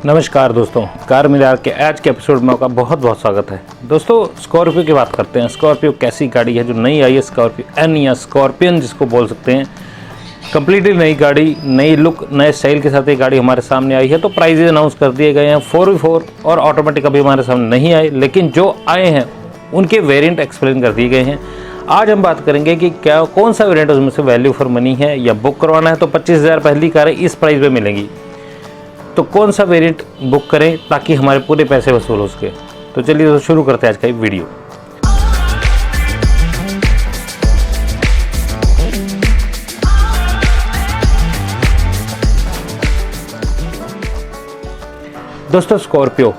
नमस्कार दोस्तों, कार मीरार के आज के एपिसोड में आपका बहुत बहुत स्वागत है। दोस्तों, स्कॉर्पियो की बात करते हैं। स्कॉर्पियो कैसी गाड़ी है जो नई आई है, स्कॉर्पियो एन या स्कॉर्पियन जिसको बोल सकते हैं। कम्प्लीटली नई गाड़ी, नई लुक, नए स्टाइल के साथ ये गाड़ी हमारे सामने आई है। तो प्राइजेज अनाउंस कर दिए गए हैं। 4x4 और ऑटोमेटिक अभी हमारे सामने नहीं आए, लेकिन जो आए हैं उनके वेरिएंट एक्सप्लेन कर दिए गए हैं। आज हम बात करेंगे कि क्या कौन सा वेरिएंट उसमें से वैल्यू फॉर मनी है, या बुक करवाना है तो 25,000 पहली कारें इस प्राइस में मिलेंगी, तो कौन सा वेरिएंट बुक करें ताकि हमारे पूरे पैसे वसूल हो सके। तो चलिए तो शुरू करते हैं आज का ये वीडियो। दोस्तों, स्कॉर्पियो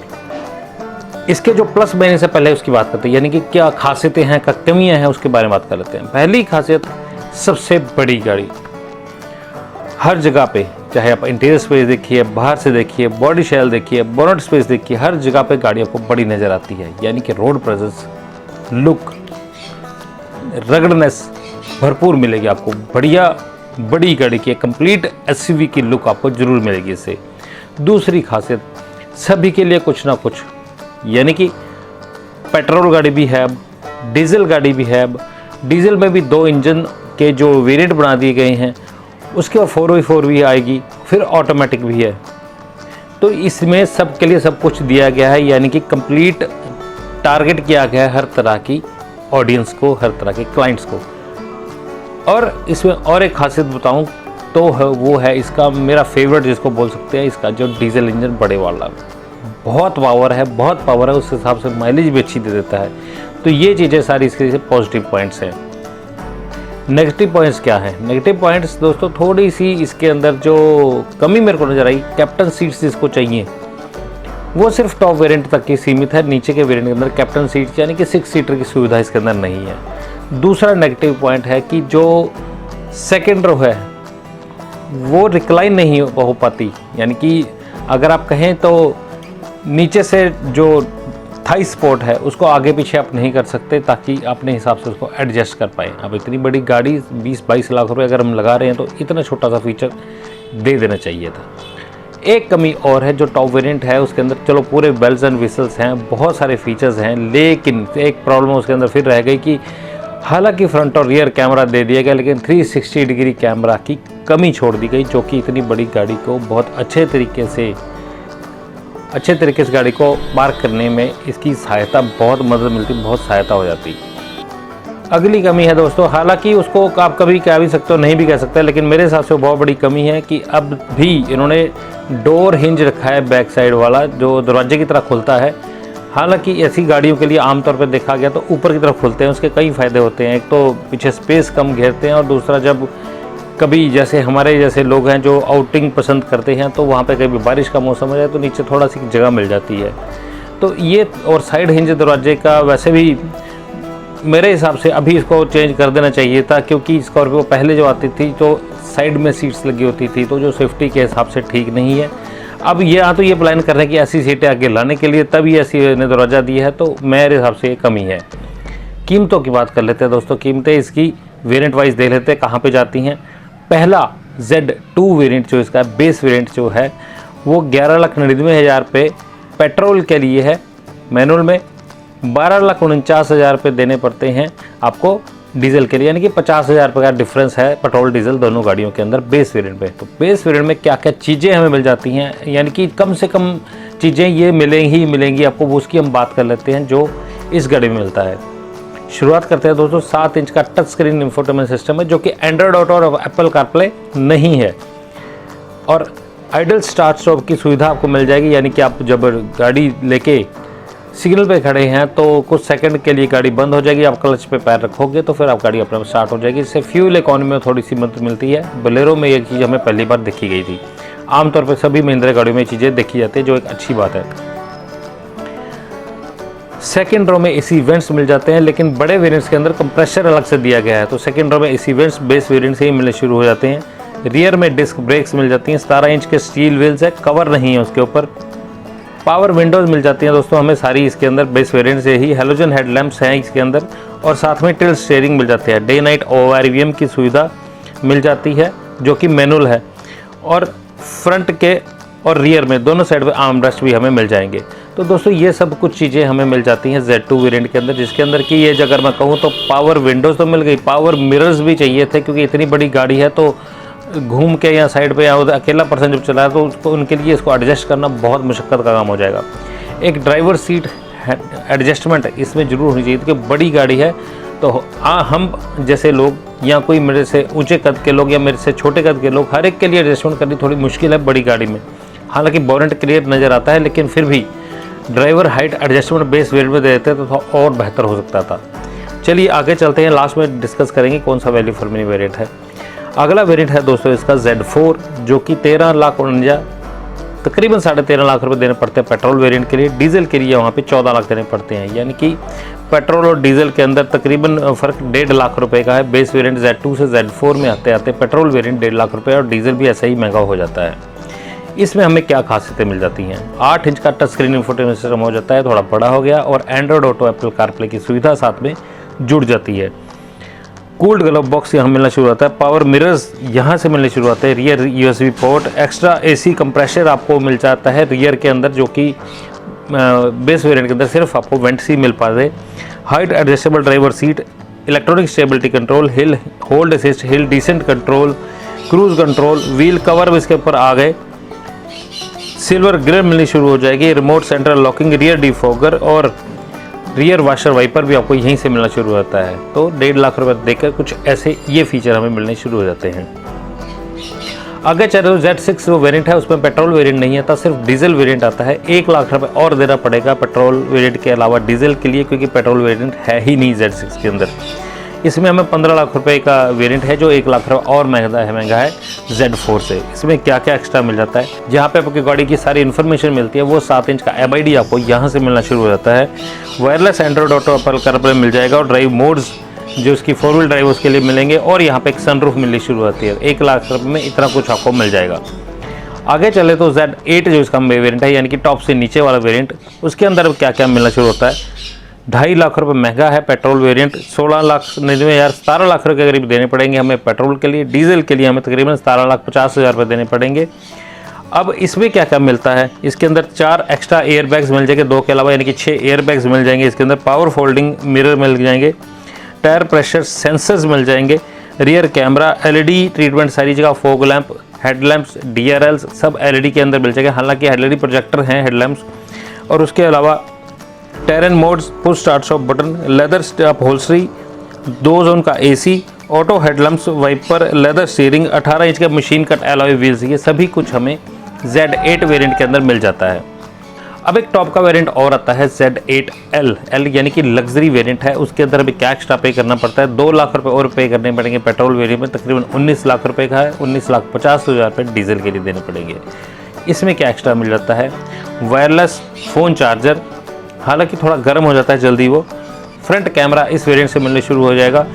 इसके जो प्लस माइनस है पहले उसकी बात करते हैं, यानी कि क्या खासियतें हैं, क्या कमियां हैं, उसके बारे में बात कर लेते हैं। पहली खासियत, सबसे बड़ी गाड़ी। हर जगह पे, चाहे आप इंटीरियर स्पेस देखिए, बाहर से देखिए, बॉडी शेल देखिए, बोनट स्पेस देखिए, हर जगह पे गाड़ी आपको बड़ी नज़र आती है। यानी कि रोड प्रेजेंस, लुक, रगड़नेस भरपूर मिलेगी आपको। बढ़िया बड़ी गाड़ी की कंप्लीट एसयूवी की लुक आपको जरूर मिलेगी इससे। दूसरी खासियत, सभी के लिए कुछ ना कुछ, यानी कि पेट्रोल गाड़ी भी है, डीजल गाड़ी भी है। डीजल में भी 2 इंजन के जो वेरिएंट बना दिए गए हैं, उसके बाद 4x4 भी आएगी, फिर ऑटोमेटिक भी है। तो इसमें सब के लिए सब कुछ दिया गया है, यानी कि कंप्लीट टारगेट किया गया है हर तरह की ऑडियंस को, हर तरह के क्लाइंट्स को। और इसमें और एक खासियत बताऊं तो वो है इसका मेरा फेवरेट जिसको बोल सकते हैं, इसका जो डीजल इंजन बड़े वाला, बहुत पावर है, बहुत पावर है। उस हिसाब से माइलेज भी अच्छी दे देता है। तो ये चीज़ें सारी इसके पॉजिटिव पॉइंट्स हैं। नेगेटिव पॉइंट्स क्या है? नेगेटिव पॉइंट्स दोस्तों, थोड़ी सी इसके अंदर जो कमी मेरे को नज़र आई, कैप्टन सीट्स जिसको चाहिए वो सिर्फ टॉप वेरिएंट तक की सीमित है। नीचे के वेरिएंट के अंदर कैप्टन सीट्स यानी कि 6 सीटर की सुविधा इसके अंदर नहीं है। दूसरा नेगेटिव पॉइंट है कि जो सेकेंड रो है वो रिक्लाइन नहीं हो पाती, यानी कि अगर आप कहें तो नीचे से जो थाई स्पोर्ट है उसको आगे पीछे आप नहीं कर सकते, ताकि अपने हिसाब से उसको एडजस्ट कर पाएँ। अब इतनी बड़ी गाड़ी 20-22 लाख रुपए अगर हम लगा रहे हैं तो इतना छोटा सा फीचर दे देना चाहिए था। एक कमी और है, जो टॉप वेरिएंट है उसके अंदर चलो पूरे बेल्स एंड विसल्स हैं, बहुत सारे फीचर्स हैं, लेकिन एक प्रॉब्लम उसके अंदर फिर रह गई कि हालांकि फ्रंट और रियर कैमरा दे दिया गया, लेकिन 360 डिग्री कैमरा की कमी छोड़ दी गई, जो कि इतनी बड़ी गाड़ी को बहुत अच्छे तरीके से इस गाड़ी को पार्क करने में इसकी सहायता, बहुत मदद मिलती, बहुत सहायता हो जाती। अगली कमी है दोस्तों, हालांकि उसको आप कभी कह भी सकते हो, नहीं भी कह सकते, लेकिन मेरे हिसाब से बहुत बड़ी कमी है कि अब भी इन्होंने डोर हिंज रखा है बैक साइड वाला, जो दरवाजे की तरह खुलता है। हालांकि ऐसी गाड़ियों के लिए आमतौर पर देखा गया तो ऊपर की तरफ खुलते हैं। उसके कई फ़ायदे होते हैं। एक तो पीछे स्पेस कम घेरते हैं, और दूसरा जब कभी जैसे हमारे जैसे लोग हैं जो आउटिंग पसंद करते हैं, तो वहाँ पे कभी बारिश का मौसम हो जाए तो नीचे थोड़ा सी जगह मिल जाती है। तो ये और साइड हिंज दरवाजे का वैसे भी मेरे हिसाब से अभी इसको चेंज कर देना चाहिए था, क्योंकि स्कॉर्पियो पहले जो आती थी तो साइड में सीट्स लगी होती थी, तो जो सेफ्टी के हिसाब से ठीक नहीं है। अब ये प्लान कर रहे हैं कि ऐसी सीटें आगे लाने के लिए, तभी ऐसी ने दरवाज़ा दिया है, तो मेरे हिसाब से ये कमी है। कीमतों की बात कर लेते हैं दोस्तों। कीमतें इसकी वेरिएंट वाइज देख लेते हैं कहाँ पे जाती हैं। पहला Z2 वेरिएंट जो इसका बेस वेरिएंट जो है वो 11,99,000 पे पेट्रोल के लिए है। मैनुअल में 12,49,000 पे देने पड़ते हैं आपको डीजल के लिए, यानी कि 50,000 रुपये का डिफरेंस है पेट्रोल डीजल दोनों गाड़ियों के अंदर बेस वेरिएंट पे। तो बेस वेरिएंट में क्या क्या चीज़ें हमें मिल जाती हैं, यानी कि कम से कम चीज़ें ये मिलेंगी आपको, वो उसकी हम बात कर लेते हैं जो इस गाड़ी में मिलता है। शुरुआत करते हैं दोस्तों, 7 इंच का टच स्क्रीन इंफोटेनमेंट सिस्टम है, जो कि एंड्रॉयड ऑटो और एप्पल कारप्ले नहीं है। और आइडल स्टार्ट स्टॉप की सुविधा आपको मिल जाएगी, यानी कि आप जब गाड़ी लेके सिग्नल पे खड़े हैं तो कुछ सेकंड के लिए गाड़ी बंद हो जाएगी, आप क्लच पे पैर रखोगे तो फिर आप गाड़ी अपने स्टार्ट हो जाएगी। इससे फ्यूल इकोनॉमी में थोड़ी सी मदद मिलती है। बोलेरो में ये चीज़ हमें पहली बार देखी गई थी। आमतौर पर सभी महिंद्रा गाड़ियों में ये चीज़ें देखी जाती है, जो एक अच्छी बात है। सेकेंड रो में एसी वेंट्स मिल जाते हैं, लेकिन बड़े वेरिएंट्स के अंदर कंप्रेसर अलग से दिया गया है, तो सेकेंड रो में एसी वेंट्स बेस वेरिएंट से ही मिलने शुरू हो जाते हैं। रियर में डिस्क ब्रेक्स मिल जाती हैं। 17 इंच के स्टील व्हील्स है, कवर नहीं है उसके ऊपर। पावर विंडोज़ मिल जाती हैं दोस्तों हमें सारी इसके अंदर बेस वेरिएंट से ही। हेलोजन हेडलैम्प्स हैं इसके अंदर, और साथ में टिल्ट स्टीयरिंग मिल जाती है। डे नाइट ORVM की सुविधा मिल जाती है, जो कि मैनुअल है। और फ्रंट के और रियर में दोनों साइड पे आर्म रेस्ट भी हमें मिल जाएंगे। तो दोस्तों ये सब कुछ चीज़ें हमें मिल जाती हैं Z2 वेरिएंट के अंदर, जिसके अंदर की ये अगर मैं कहूँ तो पावर विंडोज़ तो मिल गई, पावर मिरर्स भी चाहिए थे, क्योंकि इतनी बड़ी गाड़ी है तो घूम के या साइड पे या उधर अकेला पर्सन जब चला है तो उसको उनके लिए इसको एडजस्ट करना बहुत मुश्किल का काम हो जाएगा। एक ड्राइवर सीट एडजस्टमेंट इसमें ज़रूर होनी चाहिए, क्योंकि बड़ी गाड़ी है तो हम जैसे लोग या कोई मेरे से ऊंचे कद के लोग या मेरे से छोटे कद के लोग, हर एक के लिए एडजस्टमेंट करनी थोड़ी मुश्किल है बड़ी गाड़ी में। हालांकि बोनेट क्लियर नज़र आता है, लेकिन फिर भी driver height adjustment base variant में दे देते तो और बेहतर हो सकता था। चलिए आगे चलते हैं, लास्ट में डिस्कस करेंगे कौन सा वैल्यू फॉर मनी वेरिएंट है। अगला वेरिएंट है दोस्तों इसका Z4, जो कि 13,49,000 तकरीबन 13.5 लाख रुपए देने पड़ते हैं पेट्रोल वेरिएंट के लिए। डीजल के लिए वहाँ पे 14 लाख देने पड़ते हैं, यानी कि पेट्रोल और डीजल के अंदर तकरीबन फ़र्क 1.5 लाख रुपए का है। बेस वेरिएंट Z2 से Z4 में आते आते पेट्रोल वेरिएंट 1.5 लाख रुपए और डीजल भी ऐसा ही महंगा हो जाता है। इसमें हमें क्या खासियतें मिल जाती हैं? 8 इंच का टच स्क्रीन इंफोटेनमेंट सिस्टम हो जाता है, थोड़ा बड़ा हो गया, और एंड्रॉयड ऑटो एप्पल कारप्ले की सुविधा साथ में जुड़ जाती है। कूल्ड ग्लव बॉक्स यहाँ मिलना शुरू होता है, पावर मिरर्स यहाँ से मिलने शुरू होते हैं, rear USB port, extra AC compressor आपको मिल जाता है रियर के अंदर, जो कि बेस वेरिएंट के अंदर सिर्फ आपको वेंट सी मिल पाते। Height adjustable driver seat, electronic stability control, hill hold assist, hill descent control, cruise control, wheel cover भी इसके ऊपर आ गए, सिल्वर ग्रिल मिलनी शुरू हो जाएगी, remote central locking, rear defogger और रियर वॉशर वाइपर भी आपको यहीं से मिलना शुरू होता है। तो 1.5 लाख रुपए देकर कुछ ऐसे ये फीचर हमें मिलने शुरू हो जाते हैं। आगे चले तो Z6 वो वेरिएंट है, उसमें पेट्रोल वेरिएंट नहीं आता, सिर्फ डीजल वेरिएंट आता है। 1 लाख रुपए और देना पड़ेगा पेट्रोल वेरिएंट के अलावा डीजल के लिए, क्योंकि पेट्रोल वेरिएंट है ही नहीं Z6 के अंदर। इसमें हमें 15 लाख रुपए का वेरिएंट है, जो 1 लाख रुपए और महंगा है Z4 से। इसमें क्या क्या एक्स्ट्रा मिल जाता है, जहाँ पे आपकी गाड़ी की सारी इन्फॉर्मेशन मिलती है, वो 7 इंच का MID आपको यहाँ से मिलना शुरू हो जाता है। Wireless Android Auto Apple CarPlay मिल जाएगा, और ड्राइव मोड्स जो इसकी 4 व्हील ड्राइव उसके लिए मिलेंगे, और यहाँ पे एक सनरूफ मिलनी शुरू होती है। 1 लाख रुपए में इतना कुछ आपको मिल जाएगा। आगे चले तो Z8 जो इसका वेरिएंट है, यानी कि टॉप से नीचे वाला वेरिएंट, उसके अंदर क्या क्या मिलना शुरू होता है। 2.5 लाख रुपए महंगा है पेट्रोल वेरिएंट, 17,99,000 17 लाख रुपए के करीब देने पड़ेंगे हमें पेट्रोल के लिए। डीजल के लिए हमें तकरीबन 17,50,000 रुपये देने पड़ेंगे। अब इसमें क्या क्या मिलता है, इसके अंदर 4 एक्स्ट्रा एयर बैग्स मिल जाएंगे, 2 के अलावा, यानी कि 6 एयर बैग्स मिल जाएंगे। इसके अंदर पावर फोल्डिंग मिरर मिल जाएंगे, टायर प्रेशर सेंसर्स मिल जाएंगे, रियर कैमरा, LED ट्रीटमेंट सारी जगह, फॉग लैंप, हेडलैम्प्स, DRLs सब LED के अंदर मिल जाएंगे। हालांकि LED प्रोजेक्टर हैं हेडलैम्प्स, और उसके अलावा terrain modes, push start stop button, leather upholstery, 2 zone का AC, auto headlamps, wiper, leather steering, 18 inch का मशीन कट एलॉय व्हील्स, ये सभी कुछ हमें Z8 वेरिएंट के अंदर मिल जाता है। अब एक टॉप का वेरिएंट और आता है Z8L, यानी कि लग्जरी वेरिएंट है। उसके अंदर अभी क्या एक्स्ट्रा पे करना पड़ता है, 2 लाख रुपए और पे करने पड़ेंगे पेट्रोल वेरिएंट में, तकरीबन 19 लाख रुपए का है, 19,50,000 रुपये डीजल के लिए देने पड़ेंगे। इसमें क्या एक्स्ट्रा मिल जाता है, वायरलेस फ़ोन चार्जर, हालांकि थोड़ा गर्म हो जाता है जल्दी वो। फ्रंट कैमरा इस वेरिएंट से मिलने शुरू हो जाएगा।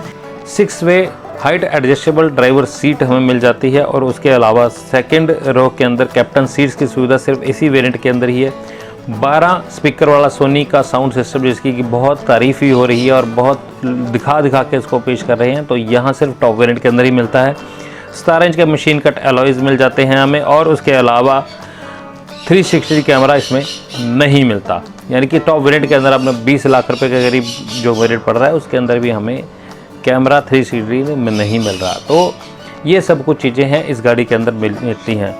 6 वे हाइट एडजस्टेबल ड्राइवर सीट हमें मिल जाती है, और उसके अलावा सेकंड रो के अंदर कैप्टन सीट्स की सुविधा सिर्फ इसी वेरिएंट के अंदर ही है। 12 स्पीकर वाला सोनी का साउंड सिस्टम, जिसकी की बहुत तारीफ़ ही हो रही है और बहुत दिखा के इसको पेश कर रहे हैं, तो यहाँ सिर्फ टॉप वेरिएंट के अंदर ही मिलता है। 17 इंच के मशीन कट एलॉयज़ मिल जाते हैं हमें, और उसके अलावा 360 कैमरा इसमें नहीं मिलता, यानी कि टॉप वेरिएंट के अंदर आपने 20 लाख रुपए के करीब जो वेरिएंट पड़ रहा है, उसके अंदर भी हमें कैमरा 360 में नहीं मिल रहा। तो ये सब कुछ चीज़ें हैं इस गाड़ी के अंदर मिलती हैं।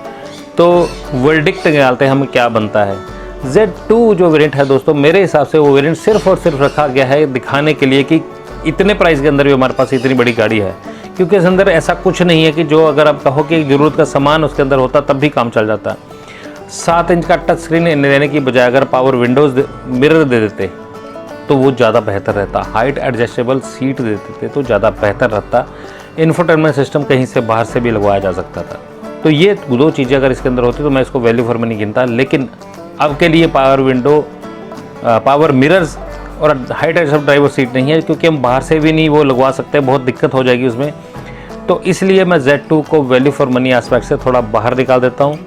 तो वर्डिक्ट निकालते हैं हमें क्या बनता है। Z2 जो वेरिएंट है दोस्तों, मेरे हिसाब से वो वेरिएंट सिर्फ और सिर्फ रखा गया है दिखाने के लिए कि इतने प्राइस के अंदर भी हमारे पास इतनी बड़ी गाड़ी है, क्योंकि इस अंदर ऐसा कुछ नहीं है कि जो अगर आप कहो कि ज़रूरत का सामान उसके अंदर होता तब भी काम चल जाता। 7 इंच का टच स्क्रीन देने की बजाय अगर पावर विंडोज़ मिरर दे देते तो वो ज़्यादा बेहतर रहता। हाइट एडजस्टेबल सीट दे देते तो ज़्यादा बेहतर रहता। इंफोटेनमेंट सिस्टम कहीं से बाहर से भी लगवाया जा सकता था। तो ये 2 चीज़ें अगर इसके अंदर होती तो मैं इसको वैल्यू फॉर मनी गिनता, लेकिन अब के लिए पावर विंडो, पावर मिरर्स और हाइट एडजस्टेबल ड्राइवर सीट नहीं है, क्योंकि हम बाहर से भी नहीं वो लगवा सकते, बहुत दिक्कत हो जाएगी उसमें। तो इसलिए मैं Z2 को वैल्यू फॉर मनी एस्पेक्ट से थोड़ा बाहर निकाल देता हूँ।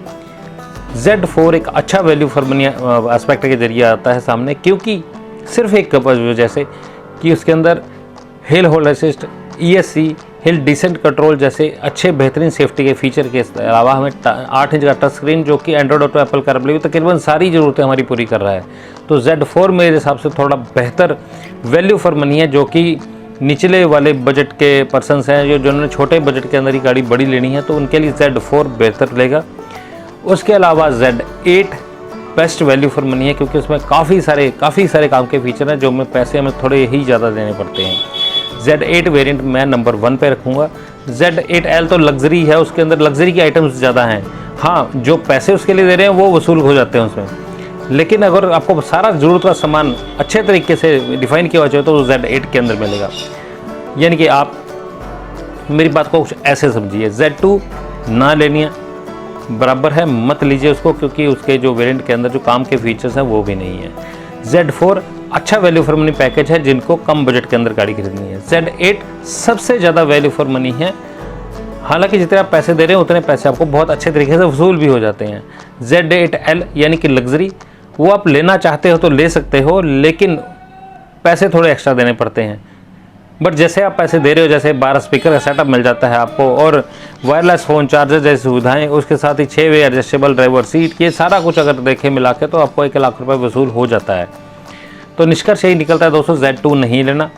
Z4 एक अच्छा वैल्यू फॉर मनी एस्पेक्ट के जरिए आता है सामने, क्योंकि सिर्फ एक वजह से कि उसके अंदर hill hold assist, ESC, hill descent control जैसे अच्छे बेहतरीन सेफ्टी के फीचर के अलावा हमें 8 इंच का टच स्क्रीन जो कि एंड्रॉइड ऑटो एप्पल कारप्ले तकरीबन सारी ज़रूरतें हमारी पूरी कर रहा है। तो Z4 मेरे हिसाब से थोड़ा बेहतर वैल्यू फॉर मनी है, जो कि निचले वाले बजट के पर्सनस हैं जिन्होंने छोटे बजट के अंदर ही गाड़ी बड़ी लेनी है, तो उनके लिए Z4 बेहतर लेगा। उसके अलावा Z8 best value for money है, क्योंकि उसमें काफ़ी सारे काम के फीचर हैं जो में पैसे हमें थोड़े ही ज़्यादा देने पड़ते हैं। Z8 वेरिएंट मैं नंबर 1 पे रखूँगा। Z8L तो लग्जरी है, उसके अंदर लग्जरी के आइटम्स ज़्यादा हैं। हाँ, जो पैसे उसके लिए दे रहे हैं वो वसूल हो जाते हैं उसमें, लेकिन अगर आपको सारा ज़रूरत का सामान अच्छे तरीके से डिफ़ाइन किया जाए तो Z8 के अंदर मिलेगा। यानी कि आप मेरी बात को कुछ ऐसे समझिए, Z2 ना लेनी है, बराबर है, मत लीजिए उसको, क्योंकि उसके जो वेरिएंट के अंदर जो काम के फीचर्स हैं वो भी नहीं है। Z4 अच्छा वैल्यू फॉर मनी पैकेज है जिनको कम बजट के अंदर गाड़ी खरीदनी है। Z8 सबसे ज़्यादा वैल्यू फॉर मनी है, हालांकि जितने आप पैसे दे रहे हैं उतने पैसे आपको बहुत अच्छे तरीके से वसूल भी हो जाते हैं। Z8L यानी कि लग्जरी, वो आप लेना चाहते हो तो ले सकते हो, लेकिन पैसे थोड़े एक्स्ट्रा देने पड़ते हैं। बट जैसे आप पैसे दे रहे हो, जैसे 12 स्पीकर का सेटअप मिल जाता है आपको और वायरलेस फ़ोन चार्जर जैसी सुविधाएं, उसके साथ ही 6 वे एडजस्टेबल ड्राइवर सीट, ये सारा कुछ अगर देखें मिला के तो आपको 1 लाख रुपए वसूल हो जाता है। तो निष्कर्ष यही निकलता है दोस्तों, Z2 नहीं लेना।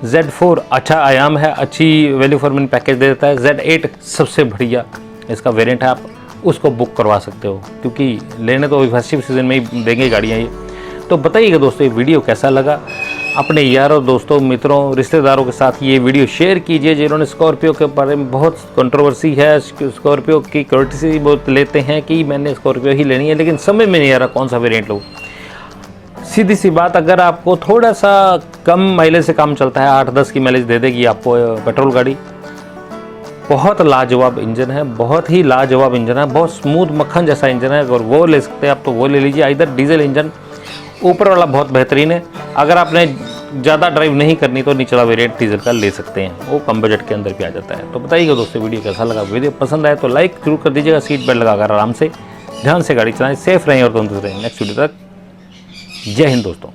Z4 अच्छा आयाम है, अच्छी वैल्यू फॉर मनी पैकेज दे देता है। Z8 सबसे बढ़िया इसका वेरिएंट है, आप उसको बुक करवा सकते हो, क्योंकि लेने तो फेस्टिव सीजन में ही देंगे गाड़ियाँ ये। तो बताइएगा दोस्तों ये वीडियो कैसा लगा, अपने यारों दोस्तों मित्रों रिश्तेदारों के साथ ये वीडियो शेयर कीजिए जिन्होंने स्कॉर्पियो के बारे में बहुत कंट्रोवर्सी है, स्कॉर्पियो की कर्टिसी बहुत लेते हैं कि मैंने स्कॉर्पियो ही लेनी है, लेकिन समझ में नहीं आ रहा कौन सा वेरिएंट लूँ। सीधी सी बात, अगर आपको थोड़ा सा कम माइलेज से काम चलता है, 8-10 की माइलेज दे देगी आपको पेट्रोल गाड़ी, बहुत लाजवाब इंजन है, बहुत ही लाजवाब इंजन है, बहुत स्मूथ मक्खन जैसा इंजन है। अगर वो ले सकते हैं आप तो वो ले लीजिए। इधर डीजल इंजन ऊपर वाला बहुत बेहतरीन है, अगर आपने ज़्यादा ड्राइव नहीं करनी तो निचला वेरिएंट डीजल का ले सकते हैं, वो कम बजट के अंदर भी आ जाता है। तो बताइएगा दोस्तों वीडियो कैसा लगा, वीडियो पसंद आए तो लाइक जरूर कर दीजिएगा, सीट बेल्ट लगाकर आराम से ध्यान से गाड़ी चलाएं, सेफ रहें और तंदुरुस्त रहें। नेक्स्ट वीडियो तक जय हिंद दोस्तों।